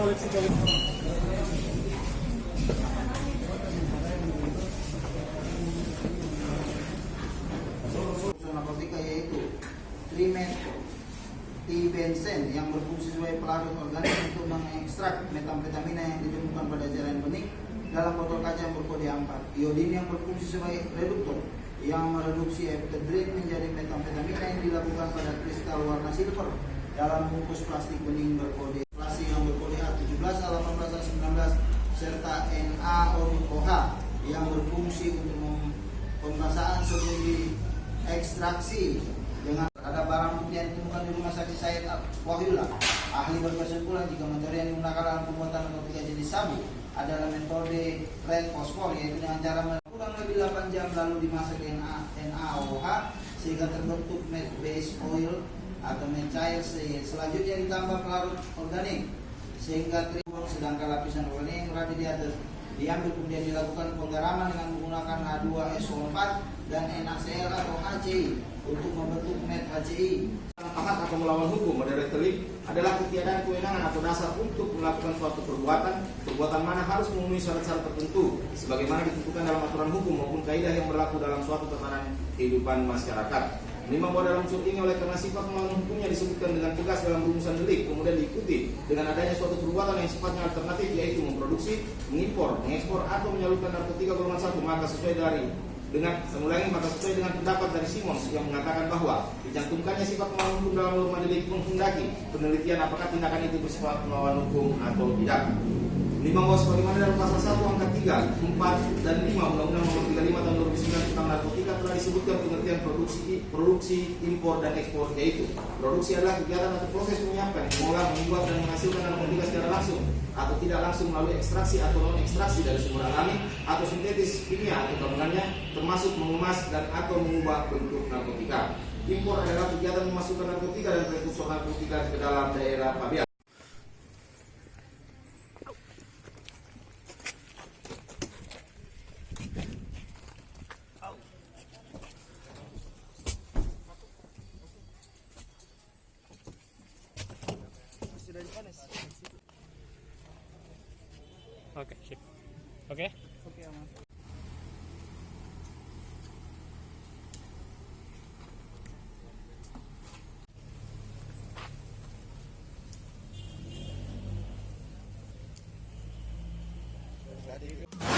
narkotika yaitu trimetylbenzen yang berfungsi sebagai pelarut organik untuk mengekstrak metamfetamina yang ditemukan pada cairan bening dalam botol kaca yang berkode 4. Iodin yang berfungsi sebagai reduktor yang mereduksi ephedrine menjadi metamfetamina yang dilakukan pada kristal warna silver dalam bungkus plastik bening berkode plastik yang berkode A17, A18, A19 serta NaOH yang berfungsi untuk pemeriksaan sebelum diekstraksi. Dengan ada barang bukti yang ditemukan di rumah saksi Said Wahyula, ahli berkesimpulan jika metode yang digunakan dalam pembuatan narkotika jenis sabu adalah metode red fosfor, yaitu dengan cara kurang lebih 8 jam lalu dimasak NaOH sehingga terbentuk meth base oil atau meth cair. Selanjutnya ditambah pelarut organik sehingga terbuat, sedangkan lapisan organik yang berada di atas diambil kemudian dilakukan penggaraman dengan menggunakan H2SO4 dan NaCl atau HCl untuk membentuk meth HCl. Taat atau melawan hukum moderately adalah ketiadaan kewenangan atau dasar untuk melakukan suatu perbuatan mana harus memenuhi syarat-syarat tertentu sebagaimana ditentukan dalam aturan hukum maupun kaidah yang berlaku dalam suatu tatanan kehidupan masyarakat. Lima bahwa dalam unsur ini oleh karena sifat melawan hukumnya disebutkan dengan tegas dalam rumusan delik, kemudian diikuti dengan adanya suatu perbuatan yang sifatnya alternatif, yaitu memproduksi, mengimpor, mengekspor atau menyalurkan narkotika golongan 1, maka sesuai dengan pendapat dari Simons yang mengatakan bahwa dicantumkannya sifat melawan hukum dalam norma delik menghendaki penelitian apakah tindakan itu bersifat melawan hukum atau tidak. 5 bahwa sebagaimana dalam pasal 1 angka 3, 4 dan 5 Undang-Undang Nomor 35 Tahun 2009 tentang narkotika telah disebutkan pengertian produksi, impor dan ekspor, yaitu produksi adalah kegiatan atau proses menyiapkan, mengolah, membuat dan menghasilkan narkotika secara langsung atau tidak langsung melalui ekstraksi atau non ekstraksi dari sumber alami atau sintetis kimia atau gabungannya, termasuk mengemas dan atau mengubah bentuk narkotika. Impor adalah kegiatan memasukkan narkotika dan prekursor narkotika ke dalam daerah pabean. Oke, sip. Oke? Oke, aman. Tadi